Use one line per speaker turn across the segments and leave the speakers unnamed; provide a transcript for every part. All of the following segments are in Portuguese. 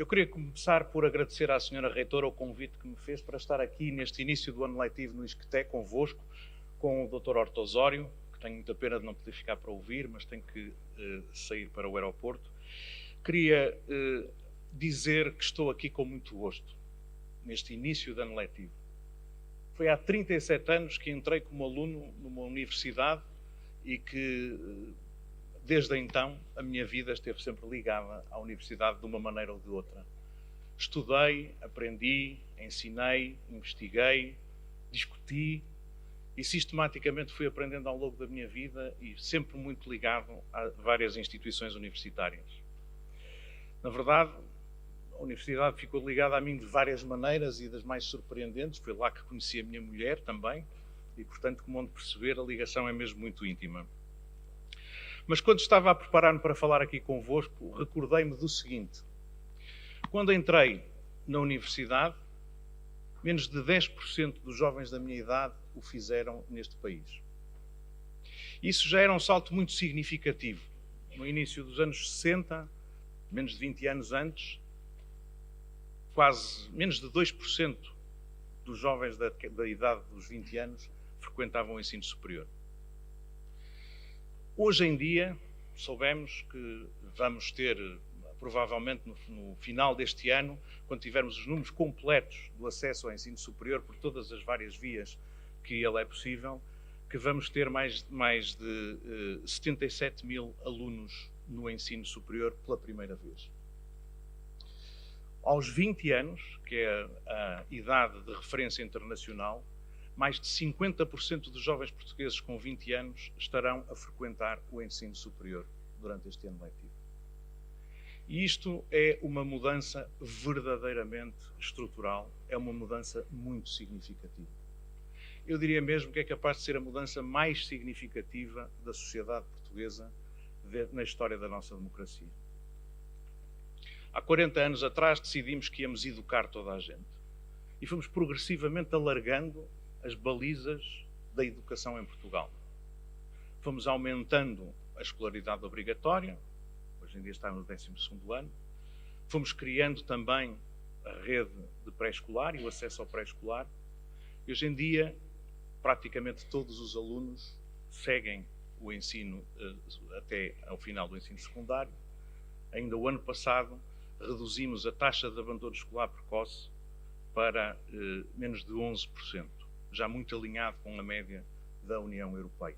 Eu queria começar por agradecer à senhora reitora o convite que me fez para estar aqui neste início do ano letivo no Isqueté, convosco, com o Dr. Horto Osório, que tenho muita pena de não poder ficar para ouvir, mas tenho que sair para o aeroporto. Queria dizer que estou aqui com muito gosto, neste início do ano letivo. Foi há 37 anos que entrei como aluno numa universidade e que, desde então, a minha vida esteve sempre ligada à universidade de uma maneira ou de outra. Estudei, aprendi, ensinei, investiguei, discuti e sistematicamente fui aprendendo ao longo da minha vida e sempre muito ligado a várias instituições universitárias. Na verdade, a universidade ficou ligada a mim de várias maneiras e das mais surpreendentes. Foi lá que conheci a minha mulher também e, portanto, como onde perceber, a ligação é mesmo muito íntima. Mas quando estava a preparar-me para falar aqui convosco, recordei-me do seguinte. Quando entrei na universidade, menos de 10% dos jovens da minha idade o fizeram neste país. Isso já era um salto muito significativo. No início dos anos 60, menos de 20 anos antes, quase menos de 2% dos jovens da idade dos 20 anos frequentavam o ensino superior. Hoje em dia, soubemos que vamos ter, provavelmente no final deste ano, quando tivermos os números completos do acesso ao ensino superior por todas as várias vias que ele é possível, que vamos ter mais de 77 mil alunos no ensino superior pela primeira vez. Aos 20 anos, que é a idade de referência internacional, mais de 50% dos jovens portugueses com 20 anos estarão a frequentar o ensino superior durante este ano letivo. E isto é uma mudança verdadeiramente estrutural, é uma mudança muito significativa. Eu diria mesmo que é capaz de ser a mudança mais significativa da sociedade portuguesa na história da nossa democracia. Há 40 anos atrás decidimos que íamos educar toda a gente. E fomos progressivamente alargando as balizas da educação em Portugal. Fomos aumentando a escolaridade obrigatória, hoje em dia está no 12º ano. Fomos criando também a rede de pré-escolar e o acesso ao pré-escolar. E hoje em dia, praticamente todos os alunos seguem o ensino até ao final do ensino secundário. Ainda o ano passado, reduzimos a taxa de abandono escolar precoce para menos de 11%, já muito alinhado com a média da União Europeia.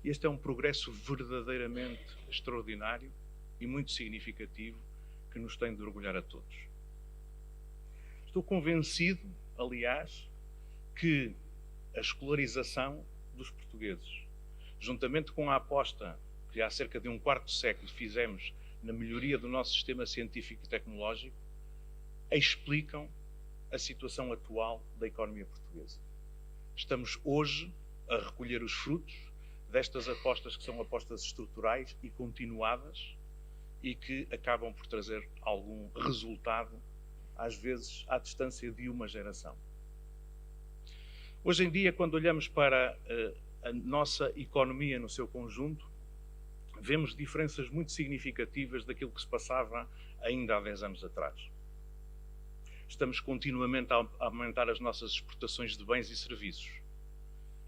Este é um progresso verdadeiramente extraordinário e muito significativo que nos tem de orgulhar a todos. Estou convencido, aliás, que a escolarização dos portugueses, juntamente com a aposta que há cerca de um quarto de século fizemos na melhoria do nosso sistema científico e tecnológico, explicam a situação atual da economia portuguesa. Estamos hoje a recolher os frutos destas apostas que são apostas estruturais e continuadas e que acabam por trazer algum resultado, às vezes à distância de uma geração. Hoje em dia, quando olhamos para a nossa economia no seu conjunto, vemos diferenças muito significativas daquilo que se passava ainda há 10 anos atrás. Estamos continuamente a aumentar as nossas exportações de bens e serviços.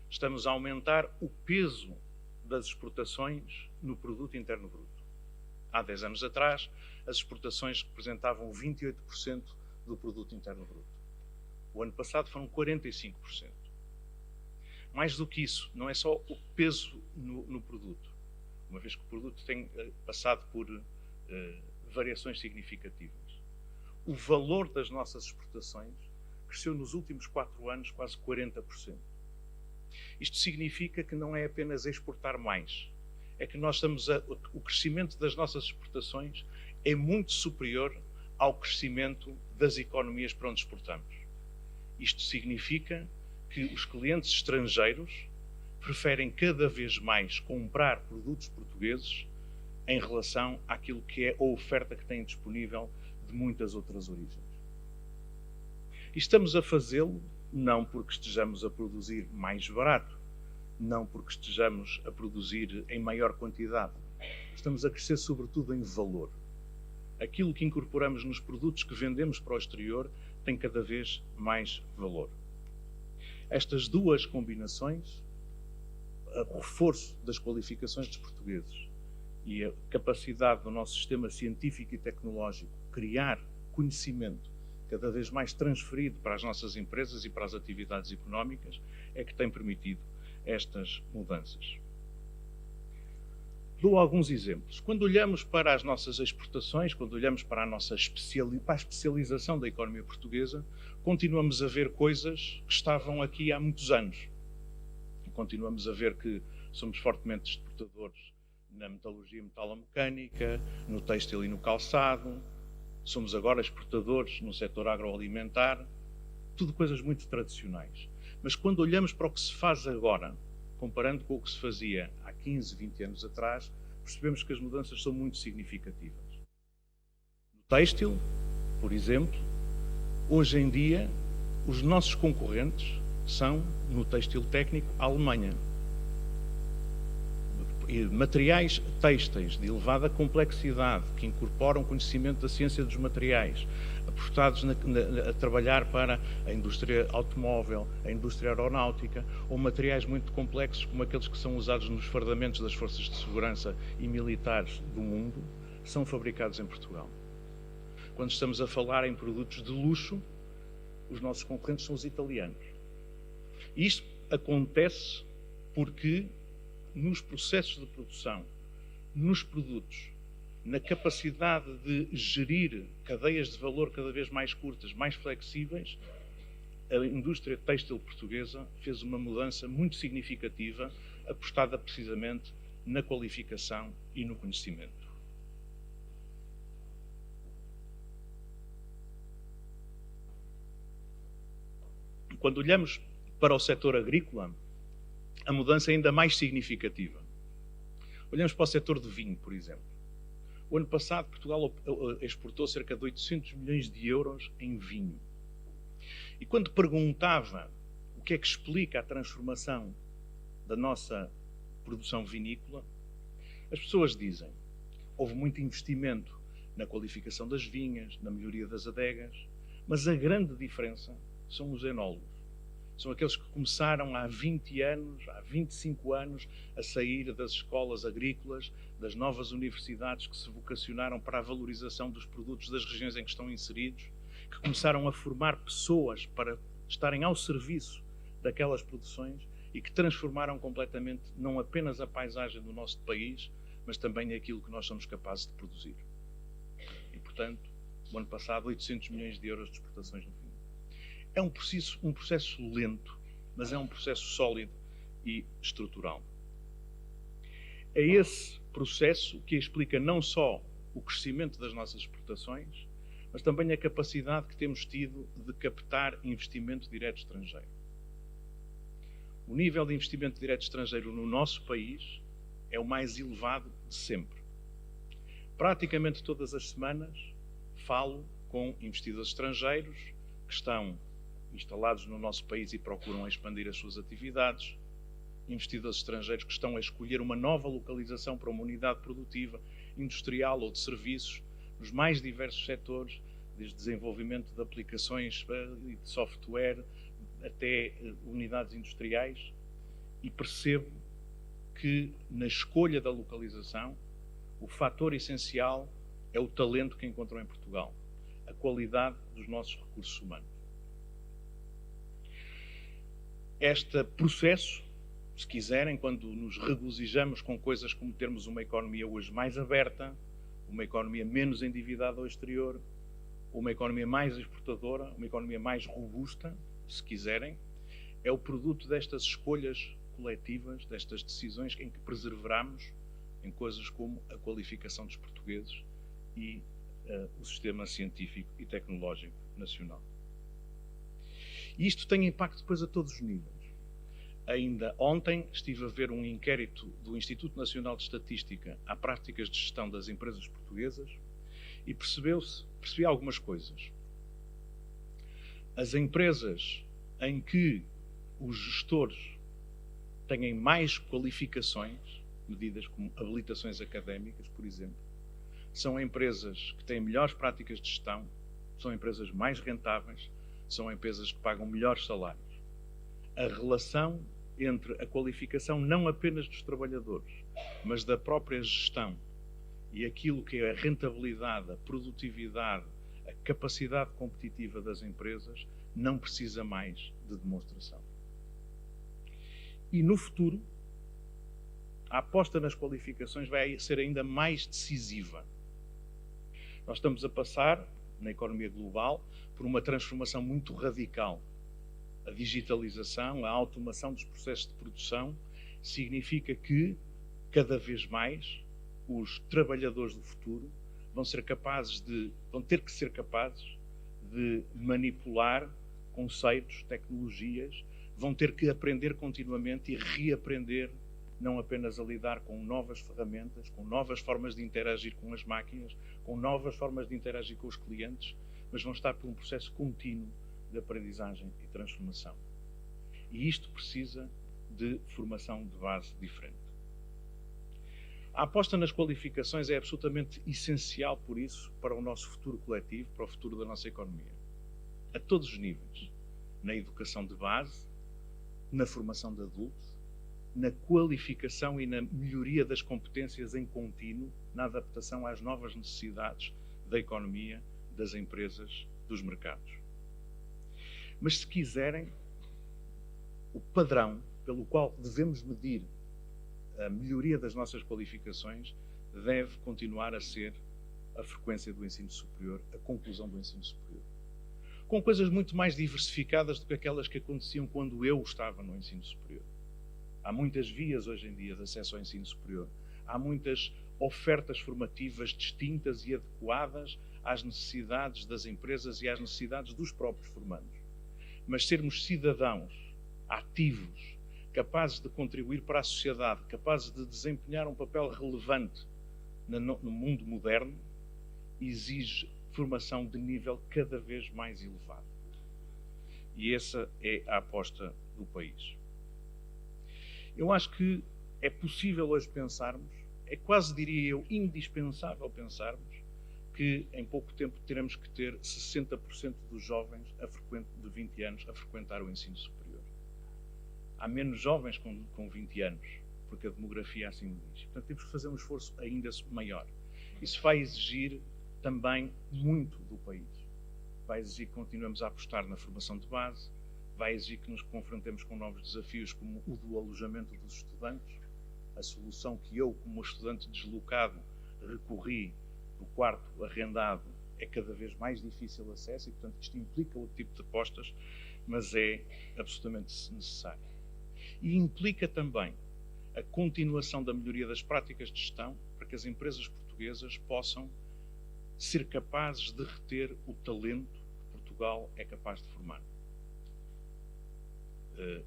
Estamos a aumentar o peso das exportações no produto interno bruto. Há 10 anos atrás, as exportações representavam 28% do produto interno bruto. O ano passado foram 45%. Mais do que isso, não é só o peso no produto, uma vez que o produto tem passado por variações significativas. O valor das nossas exportações cresceu nos últimos 4 anos quase 40%. Isto significa que não é apenas exportar mais, é que o crescimento das nossas exportações é muito superior ao crescimento das economias para onde exportamos. Isto significa que os clientes estrangeiros preferem cada vez mais comprar produtos portugueses em relação àquilo que é a oferta que têm disponível de muitas outras origens. E estamos a fazê-lo não porque estejamos a produzir mais barato, não porque estejamos a produzir em maior quantidade. Estamos a crescer sobretudo em valor. aquilo que incorporamos nos produtos que vendemos para o exterior tem cada vez mais valor. Estas duas combinações, o reforço das qualificações dos portugueses e a capacidade do nosso sistema científico e tecnológico criar conhecimento cada vez mais transferido para as nossas empresas e para as atividades económicas, é que tem permitido estas mudanças. Dou alguns exemplos. Quando olhamos para as nossas exportações, quando olhamos para a especialização da economia portuguesa, continuamos a ver coisas que estavam aqui há muitos anos. Continuamos a ver que somos fortemente exportadores na metalurgia e metalomecânica, no têxtil e no calçado. Somos agora exportadores no setor agroalimentar. Tudo coisas muito tradicionais. Mas quando olhamos para o que se faz agora, comparando com o que se fazia há 15, 20 anos atrás, percebemos que as mudanças são muito significativas. No têxtil, por exemplo, hoje em dia, os nossos concorrentes são, no têxtil técnico, a Alemanha. Materiais têxteis de elevada complexidade, que incorporam conhecimento da ciência dos materiais, apostados a trabalhar para a indústria automóvel, a indústria aeronáutica, ou materiais muito complexos como aqueles que são usados nos fardamentos das forças de segurança e militares do mundo, são fabricados em Portugal. Quando estamos a falar em produtos de luxo, os nossos concorrentes são os italianos. E isto acontece porque nos processos de produção, nos produtos, na capacidade de gerir cadeias de valor cada vez mais curtas, mais flexíveis, a indústria têxtil portuguesa fez uma mudança muito significativa, apostada precisamente na qualificação e no conhecimento. Quando olhamos para o setor agrícola, a mudança é ainda mais significativa. Olhamos para o setor de vinho, por exemplo. O ano passado, Portugal exportou cerca de 800 milhões de euros em vinho. E quando perguntava o que é que explica a transformação da nossa produção vinícola, as pessoas dizem: houve muito investimento na qualificação das vinhas, na melhoria das adegas, mas a grande diferença são os enólogos. São aqueles que começaram há 20 anos, há 25 anos, a sair das escolas agrícolas, das novas universidades que se vocacionaram para a valorização dos produtos das regiões em que estão inseridos, que começaram a formar pessoas para estarem ao serviço daquelas produções e que transformaram completamente não apenas a paisagem do nosso país, mas também aquilo que nós somos capazes de produzir. E, portanto, o ano passado, 800 milhões de euros de exportações no vinho. É um processo lento, mas é um processo sólido e estrutural. É esse processo que explica não só o crescimento das nossas exportações, mas também a capacidade que temos tido de captar investimento direto estrangeiro. O nível de investimento direto estrangeiro no nosso país é o mais elevado de sempre. Praticamente todas as semanas falo com investidores estrangeiros que estão instalados no nosso país e procuram expandir as suas atividades, investidores estrangeiros que estão a escolher uma nova localização para uma unidade produtiva, industrial ou de serviços, nos mais diversos setores, desde desenvolvimento de aplicações e de software até unidades industriais, e percebo que na escolha da localização o fator essencial é o talento que encontram em Portugal, a qualidade dos nossos recursos humanos. Este processo, se quiserem, quando nos regozijamos com coisas como termos uma economia hoje mais aberta, uma economia menos endividada ao exterior, uma economia mais exportadora, uma economia mais robusta, se quiserem, é o produto destas escolhas coletivas, destas decisões em que perseveramos em coisas como a qualificação dos portugueses e o sistema científico e tecnológico nacional. E isto tem impacto depois a todos os níveis. Ainda ontem estive a ver um inquérito do Instituto Nacional de Estatística a práticas de gestão das empresas portuguesas e percebi algumas coisas. As empresas em que os gestores têm mais qualificações, medidas como habilitações académicas, por exemplo, são empresas que têm melhores práticas de gestão, são empresas mais rentáveis, são empresas que pagam melhores salários. A relação entre a qualificação não apenas dos trabalhadores, mas da própria gestão e aquilo que é a rentabilidade, a produtividade, a capacidade competitiva das empresas não precisa mais de demonstração. E no futuro, a aposta nas qualificações vai ser ainda mais decisiva. Nós estamos a passar, na economia global, por uma transformação muito radical. A digitalização, a automação dos processos de produção significa que, cada vez mais, os trabalhadores do futuro vão ter que ser capazes de manipular conceitos, tecnologias, vão ter que aprender continuamente e reaprender, não apenas a lidar com novas ferramentas, com novas formas de interagir com as máquinas, com novas formas de interagir com os clientes, mas vão estar por um processo contínuo de aprendizagem e transformação. E isto precisa de formação de base diferente. A aposta nas qualificações é absolutamente essencial, por isso, para o nosso futuro coletivo, para o futuro da nossa economia. A todos os níveis. Na educação de base, na formação de adultos, na qualificação e na melhoria das competências em contínuo, na adaptação às novas necessidades da economia, das empresas, dos mercados. Mas se quiserem, o padrão pelo qual devemos medir a melhoria das nossas qualificações deve continuar a ser a frequência do ensino superior, a conclusão do ensino superior. Com coisas muito mais diversificadas do que aquelas que aconteciam quando eu estava no ensino superior. Há muitas vias hoje em dia de acesso ao ensino superior. Há muitas ofertas formativas distintas e adequadas às necessidades das empresas e às necessidades dos próprios formandos. Mas sermos cidadãos ativos, capazes de contribuir para a sociedade, capazes de desempenhar um papel relevante no mundo moderno, exige formação de nível cada vez mais elevado. E essa é a aposta do país. Eu acho que é possível hoje pensarmos, é quase, diria eu, indispensável pensarmos, que em pouco tempo teremos que ter 60% dos jovens de 20 anos a frequentar o ensino superior. Há menos jovens com 20 anos, porque a demografia assim o diz. Portanto, temos que fazer um esforço ainda maior. Isso vai exigir também muito do país. Vai exigir que continuemos a apostar na formação de base, vai exigir que nos confrontemos com novos desafios como o do alojamento dos estudantes, a solução que eu, como estudante deslocado, recorri do quarto arrendado é cada vez mais difícil de acesso e, portanto, isto implica outro tipo de apostas, mas é absolutamente necessário. E implica também a continuação da melhoria das práticas de gestão para que as empresas portuguesas possam ser capazes de reter o talento que Portugal é capaz de formar.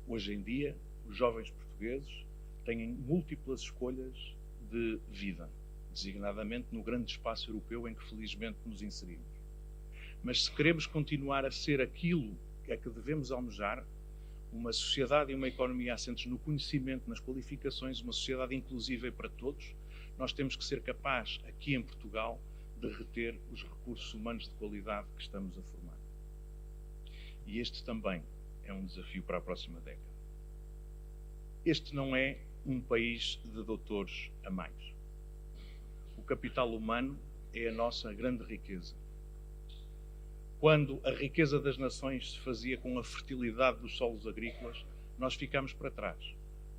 Hoje em dia, os jovens portugueses têm múltiplas escolhas de vida, designadamente no grande espaço europeu em que felizmente nos inserimos. Mas se queremos continuar a ser aquilo a que devemos almejar, uma sociedade e uma economia assentes no conhecimento, nas qualificações, uma sociedade inclusiva para todos, nós temos que ser capazes, aqui em Portugal, de reter os recursos humanos de qualidade que estamos a formar. E este também é um desafio para a próxima década. Este não é um país de doutores a mais. O capital humano é a nossa grande riqueza. Quando a riqueza das nações se fazia com a fertilidade dos solos agrícolas, nós ficamos para trás,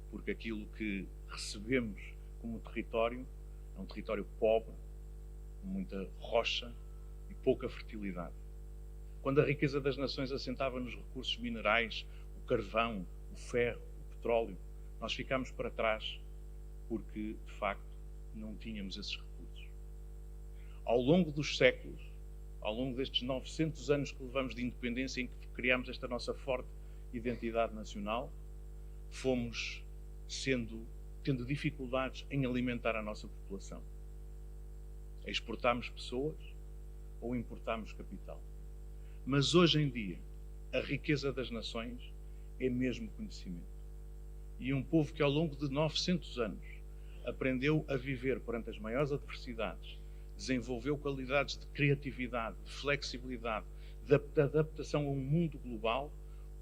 porque aquilo que recebemos como território é um território pobre, com muita rocha e pouca fertilidade. Quando a riqueza das nações assentava nos recursos minerais, o carvão, o ferro, o petróleo, nós ficámos para trás porque, de facto, não tínhamos esses recursos. Ao longo dos séculos, ao longo destes 900 anos que levamos de independência, em que criámos esta nossa forte identidade nacional, fomos tendo dificuldades em alimentar a nossa população. Exportámos pessoas ou importámos capital. Mas hoje em dia, a riqueza das nações é mesmo conhecimento. E um povo que ao longo de 900 anos aprendeu a viver perante as maiores adversidades, desenvolveu qualidades de criatividade, de flexibilidade, de adaptação a um mundo global,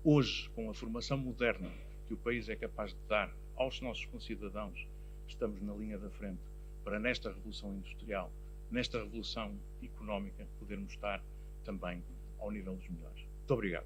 hoje, com a formação moderna que o país é capaz de dar aos nossos concidadãos, estamos na linha da frente para, nesta revolução industrial, nesta revolução económica, podermos estar também ao nível dos melhores. Muito obrigado.